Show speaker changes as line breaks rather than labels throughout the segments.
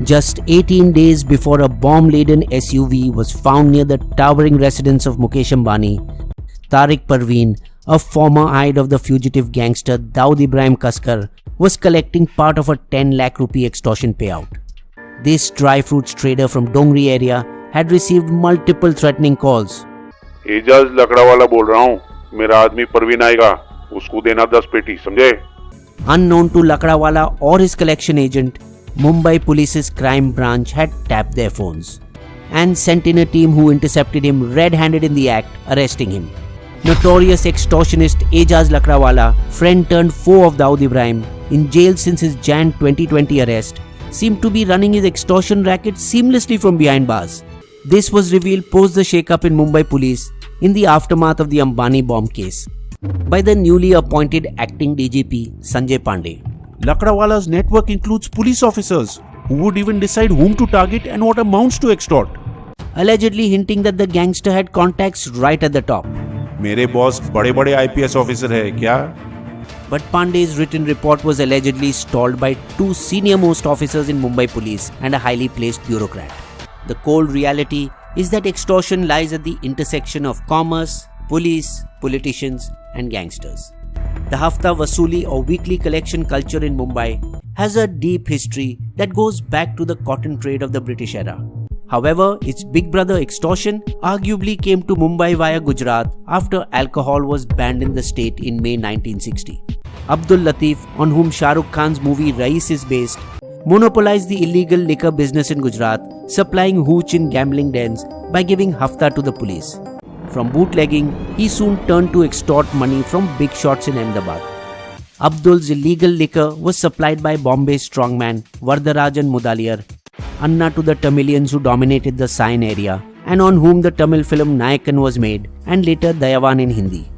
Just 18 days before a bomb-laden SUV was found near the towering residence of Mukesh Ambani, Tariq Parveen, a former aide of the fugitive gangster Dawood Ibrahim Kaskar, was collecting part of a 10 lakh rupee extortion payout. This dry fruits trader from Dongri area had received multiple threatening calls.
Ejaz Lakdawala बोल रहा हूँ, मेरा आदमी परवीन आएगा, उसको देना 10 पेटी, समझे?
Unknown to Lakdawala or his collection agent, Mumbai Police's crime branch had tapped their phones and sent in a team who intercepted him red-handed in the act, arresting him. Notorious extortionist Ejaz Lakdawala, friend turned foe of Dawood Ibrahim, in jail since his Jan 2020 arrest, seemed to be running his extortion racket seamlessly from behind bars. This was revealed post the shake-up in Mumbai Police in the aftermath of the Ambani bomb case by the newly appointed acting DGP Sanjay Pandey.
Lakdawala's network includes police officers who would even decide whom to target and what amounts to extort.
Allegedly hinting that the gangster had contacts right at the top.
मेरे boss बड़े-बड़े IPS officer है क्या?
But Pandey's written report was allegedly stalled by two senior-most officers in Mumbai Police and a highly placed bureaucrat. The cold reality is that extortion lies at the intersection of commerce, police, politicians and gangsters. The Hafta Vasuli or weekly collection culture in Mumbai has a deep history that goes back to the cotton trade of the British era. However, its big brother extortion arguably came to Mumbai via Gujarat after alcohol was banned in the state in May 1960. Abdul Latif, on whom Shah Rukh Khan's movie Rais is based, monopolized the illegal liquor business in Gujarat, supplying hooch in gambling dens by giving hafta to the police. From bootlegging, he soon turned to extort money from big shots in Ahmedabad. Abdul's illegal liquor was supplied by Bombay's strongman Vardarajan Mudaliar, Anna to the Tamilians who dominated the Sion area and on whom the Tamil film Nayakan was made and later Dayavan in Hindi.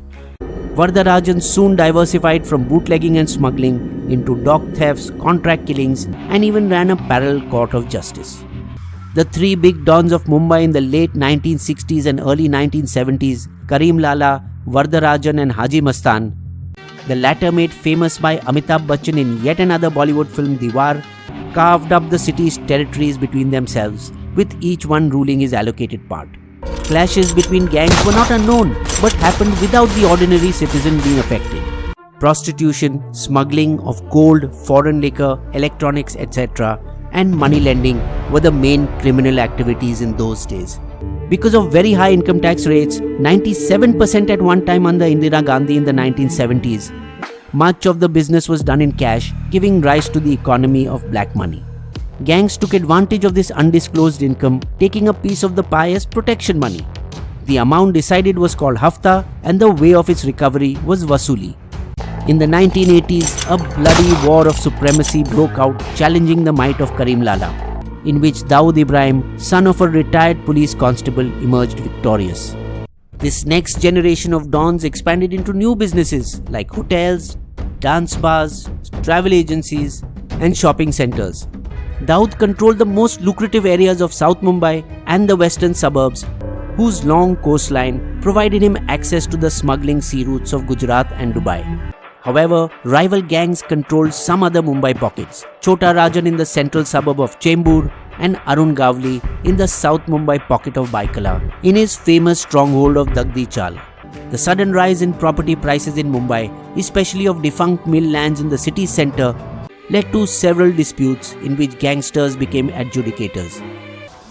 Vardarajan soon diversified from bootlegging and smuggling into dog thefts, contract killings and even ran a parallel court of justice. The three big dons of Mumbai in the late 1960s and early 1970s, Karim Lala, Vardarajan and Haji Mastan, the latter made famous by Amitabh Bachchan in yet another Bollywood film Diwar, carved up the city's territories between themselves, with each one ruling his allocated part. Clashes between gangs were not unknown, but happened without the ordinary citizen being affected. Prostitution, smuggling of gold, foreign liquor, electronics, etc., and money lending were the main criminal activities in those days. Because of very high income tax rates, 97% at one time under Indira Gandhi in the 1970s, much of the business was done in cash, giving rise to the economy of black money. Gangs took advantage of this undisclosed income, taking a piece of the pie as protection money. The amount decided was called hafta and the way of its recovery was vasuli. In the 1980s, a bloody war of supremacy broke out, challenging the might of Karim Lala, in which Dawood Ibrahim, son of a retired police constable, emerged victorious. This next generation of dons expanded into new businesses like hotels, dance bars, travel agencies, and shopping centers. Dawood controlled the most lucrative areas of South Mumbai and the western suburbs, whose long coastline provided him access to the smuggling sea routes of Gujarat and Dubai. However, rival gangs controlled some other Mumbai pockets, Chota Rajan in the central suburb of Chembur and Arun Gavli in the South Mumbai pocket of Baikala, in his famous stronghold of Dagdi Chal. The sudden rise in property prices in Mumbai, especially of defunct mill lands in the city centre, led to several disputes in which gangsters became adjudicators.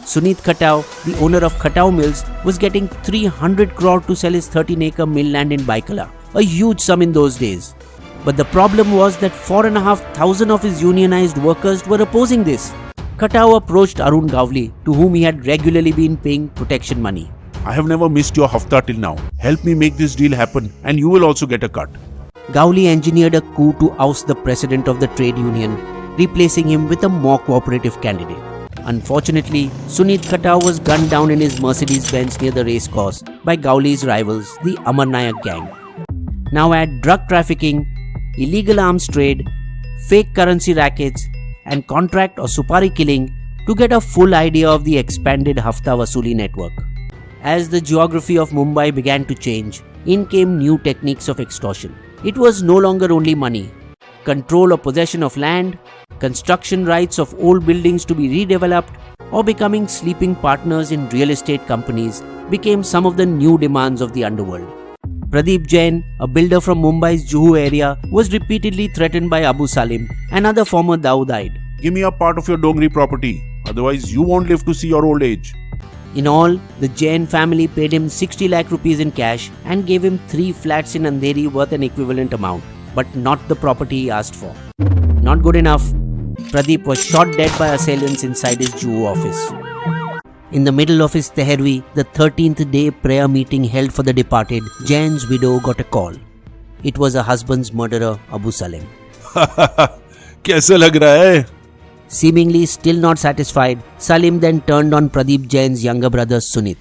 Suneet Khatau, the owner of Khatau Mills, was getting 300 crore to sell his 13-acre mill land in Baikala, a huge sum in those days. But the problem was that 4,500 of his unionized workers were opposing this. Khatau approached Arun Gavli, to whom he had regularly been paying protection money.
I have never missed your hafta till now. Help me make this deal happen and you will also get a cut.
Gavli engineered a coup to oust the president of the trade union, replacing him with a more cooperative candidate. Unfortunately, Suneet Khatau was gunned down in his Mercedes-Benz near the racecourse by Gavli's rivals, the Amar Nayak gang. Now add drug trafficking, illegal arms trade, fake currency rackets, and contract or supari killing to get a full idea of the expanded Hafta Vasuli network. As the geography of Mumbai began to change, in came new techniques of extortion. It was no longer only money. Control or possession of land, construction rights of old buildings to be redeveloped, or becoming sleeping partners in real estate companies became some of the new demands of the underworld. Pradeep Jain, a builder from Mumbai's Juhu area, was repeatedly threatened by Abu Salim, another former Dawoodite.
Give me a part of your Dongri property, otherwise you won't live to see your old age.
In all, the Jain family paid him 60 lakh rupees in cash and gave him 3 flats in Andheri worth an equivalent amount, but not the property he asked for. Not good enough, Pradeep was shot dead by assailants inside his Juhu office. In the middle of his Tehervi, the 13th day prayer meeting held for the departed, Jain's widow got a call. It was her husband's murderer, Abu Salim.
कैसा लग रहा है?
Seemingly still not satisfied, Salim then turned on Pradeep Jain's younger brother Sunit.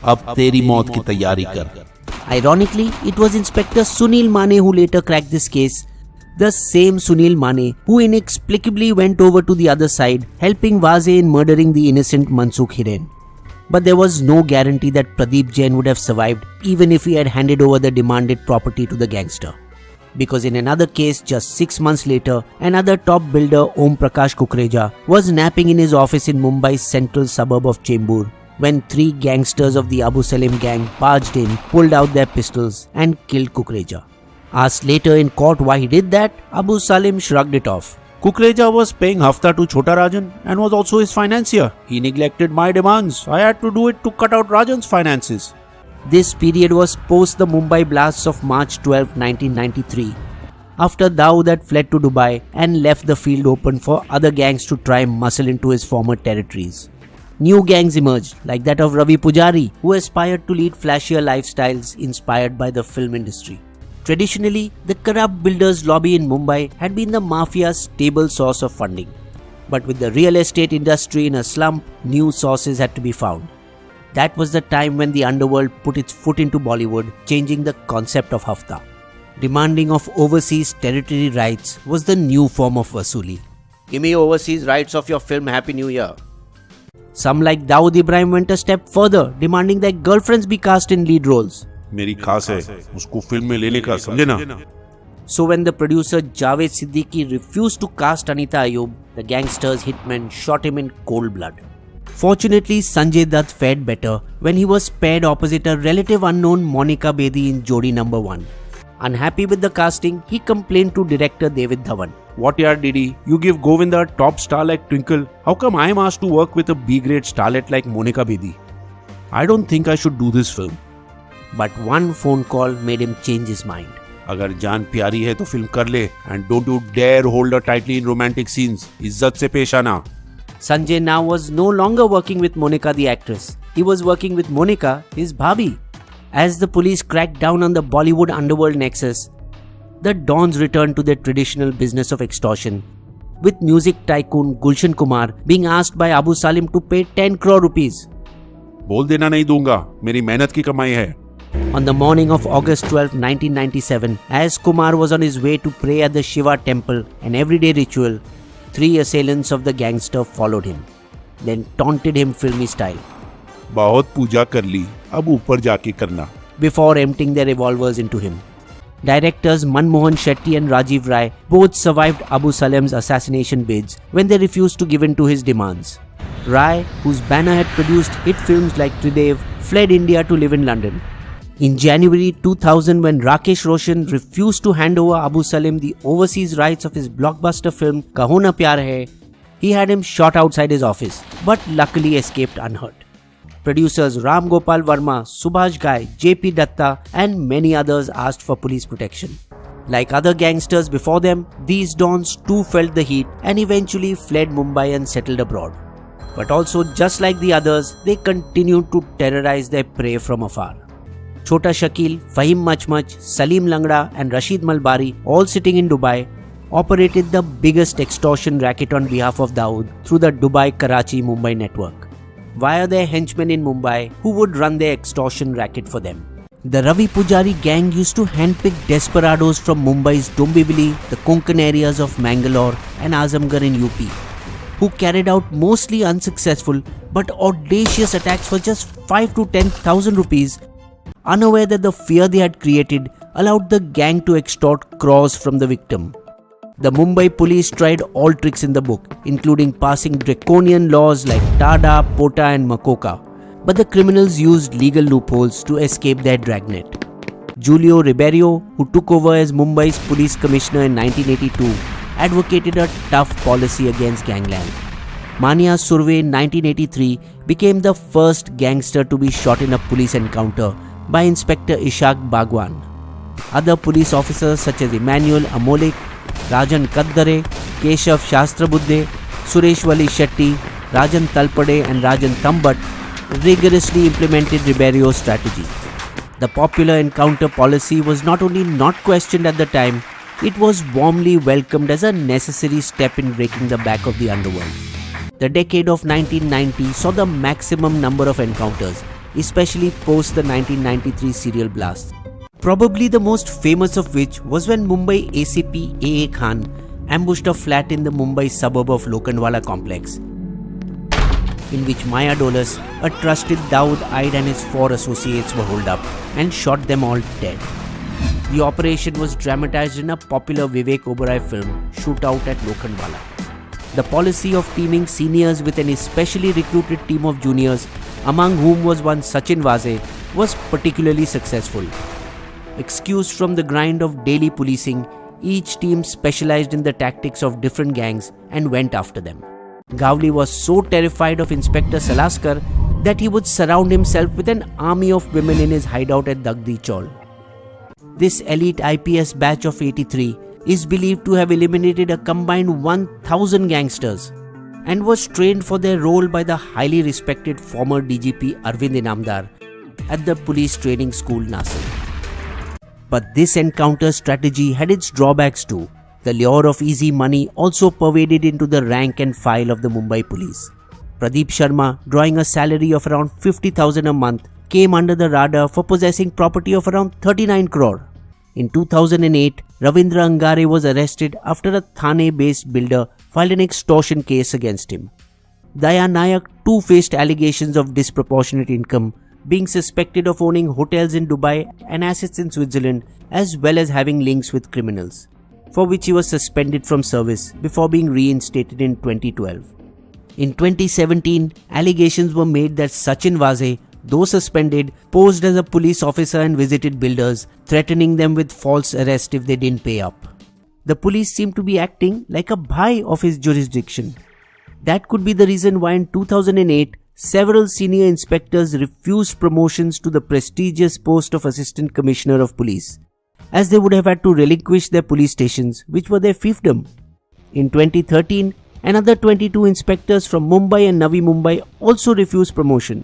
अब तेरी मौत की तैयारी कर.
Ironically, it was Inspector Sunil Mane who later cracked this case. The same Sunil Mane who inexplicably went over to the other side, helping Vaze in murdering the innocent Mansukh Hiren. But there was no guarantee that Pradeep Jain would have survived even if he had handed over the demanded property to the gangster. Because in another case just 6 months later, another top builder Om Prakash Kukreja was napping in his office in Mumbai's central suburb of Chembur when 3 gangsters of the Abu Salim gang barged in, pulled out their pistols and killed Kukreja. Asked later in court why he did that, Abu Salim shrugged it off.
Kukreja was paying hafta to Chota Rajan and was also his financier. He neglected my demands. I had to do it to cut out Rajan's finances.
This period was post the Mumbai blasts of March 12, 1993. After Dawood had fled to Dubai and left the field open for other gangs to try and muscle into his former territories. New gangs emerged, like that of Ravi Pujari, who aspired to lead flashier lifestyles inspired by the film industry. Traditionally, the corrupt builders' lobby in Mumbai had been the mafia's stable source of funding. But with the real estate industry in a slump, new sources had to be found. That was the time when the underworld put its foot into Bollywood, changing the concept of hafta. Demanding of overseas territory rights was the new form of vasuli. Give me overseas rights of your film Happy New Year. Some like Dawood Ibrahim went a step further, demanding that girlfriends be cast in lead roles.
मेरी खास है, उसको film में लेने का, समझे ना?
So when the producer Javed Siddiqui refused to cast Anita Ayub, the gangster's hitmen shot him in cold blood. Fortunately, Sanjay Dutt fared better when he was paired opposite a relative unknown Monica Bedi in Jodi number 1. Unhappy with the casting, he complained to director David Dhawan.
What yaar Didi, you give Govinda a top star like Twinkle. How come I am asked to work with a B-grade starlet like Monica Bedi? I don't think I should do this film.
But one phone call made him change his mind.
अगर जान प्यारी है तो film कर ले and don't you dare hold her tightly in romantic scenes. इज्जत से पेश आना.
Sanjay now was no longer working with Monica the actress. He was working with Monica, his bhabhi. As the police cracked down on the Bollywood underworld nexus, the Dons returned to their traditional business of extortion, with music tycoon Gulshan Kumar being asked by Abu Salim to pay 10 crore rupees.
बोल देना नहीं दूंगा, मेरी मेहनत की कमाई है.
On the morning of August 12, 1997, as Kumar was on his way to pray at the Shiva temple, an everyday ritual, 3 assailants of the gangster followed him, then taunted him filmy style.
बहुत पूजा कर ली, अब ऊपर जाके करना.
Before emptying their revolvers into him. Directors Manmohan Shetty and Rajiv Rai both survived Abu Salim's assassination bids when they refused to give in to his demands. Rai, whose banner had produced hit films like Tridev, fled India to live in London. In January 2000, when Rakesh Roshan refused to hand over Abu Salim the overseas rights of his blockbuster film Kaho Na Pyar Hai, he had him shot outside his office, but luckily escaped unhurt. Producers Ram Gopal Verma, Subhash Ghai, J.P. Datta and many others asked for police protection. Like other gangsters before them, these dons too felt the heat and eventually fled Mumbai and settled abroad. But also, just like the others, they continued to terrorize their prey from afar. Chota Shakil, Fahim Machmach, Salim Langda and Rashid Malbari, all sitting in Dubai, operated the biggest extortion racket on behalf of Dawood through the Dubai-Karachi-Mumbai network, via their henchmen in Mumbai who would run their extortion racket for them. The Ravi Pujari gang used to handpick desperados from Mumbai's Dombivli, the Konkan areas of Mangalore and Azamgarh in UP, who carried out mostly unsuccessful but audacious attacks for just 5 to 10,000 rupees, unaware that the fear they had created allowed the gang to extort crores from the victim. The Mumbai police tried all tricks in the book, including passing draconian laws like Tada, Pota and Makoka, but the criminals used legal loopholes to escape their dragnet. Julio Ribeiro, who took over as Mumbai's police commissioner in 1982, advocated a tough policy against gangland. Mania Surve in 1983 became the first gangster to be shot in a police encounter by Inspector Ishaq Bagwan. Other police officers such as Emmanuel Amolik, Rajan Kaddare, Keshav Shastrabuddhe, Sureshwali Shetty, Rajan Talpade and Rajan Tambat rigorously implemented Ribeiro's strategy. The popular encounter policy was not only not questioned at the time, it was warmly welcomed as a necessary step in breaking the back of the underworld. The decade of 1990 saw the maximum number of encounters, especially post the 1993 serial blast. Probably the most famous of which was when Mumbai ACP A.A. Khan ambushed a flat in the Mumbai suburb of Lokhandwala complex, in which Maya Dolas, a trusted Dawood-eyed and his 4 associates were holed up and shot them all dead. The operation was dramatized in a popular Vivek Oberoi film, Shootout at Lokhandwala. The policy of teaming seniors with an especially recruited team of juniors, among whom was one Sachin Vaze, was particularly successful. Excused from the grind of daily policing, each team specialized in the tactics of different gangs and went after them. Gavli was so terrified of Inspector Salaskar that he would surround himself with an army of women in his hideout at Dagdi Chaul. This elite IPS batch of 83 is believed to have eliminated a combined 1,000 gangsters and was trained for their role by the highly respected former DGP Arvind Inamdar at the police training school Nasir. But this encounter strategy had its drawbacks too. The lure of easy money also pervaded into the rank and file of the Mumbai police. Pradeep Sharma, drawing a salary of around 50,000 a month, came under the radar for possessing property of around 39 crore. In 2008, Ravindra Angare was arrested after a Thane-based builder filed an extortion case against him. Daya Nayak too faced allegations of disproportionate income, being suspected of owning hotels in Dubai and assets in Switzerland, as well as having links with criminals, for which he was suspended from service before being reinstated in 2012. In 2017, allegations were made that Sachin Vaze, though suspended, posed as a police officer and visited builders, threatening them with false arrest if they didn't pay up. The police seemed to be acting like a bhai of his jurisdiction. That could be the reason why in 2008, several senior inspectors refused promotions to the prestigious post of Assistant Commissioner of Police, as they would have had to relinquish their police stations, which were their fiefdom. In 2013, another 22 inspectors from Mumbai and Navi Mumbai also refused promotion.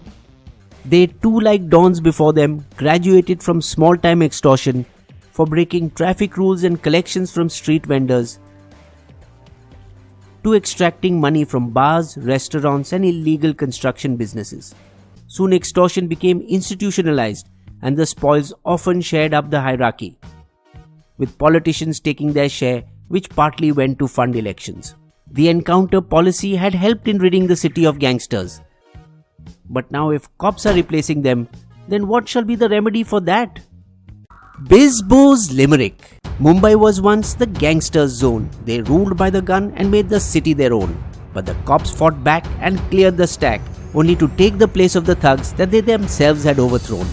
They too, like dons before them, graduated from small-time extortion for breaking traffic rules and collections from street vendors to extracting money from bars, restaurants and illegal construction businesses. Soon extortion became institutionalized and the spoils often shared up the hierarchy, with politicians taking their share, which partly went to fund elections. The encounter policy had helped in ridding the city of gangsters. But now if cops are replacing them, then what shall be the remedy for that? Bizbo's Limerick. Mumbai was once the gangsters' zone. They ruled by the gun and made the city their own. But the cops fought back and cleared the stack, only to take the place of the thugs that they themselves had overthrown.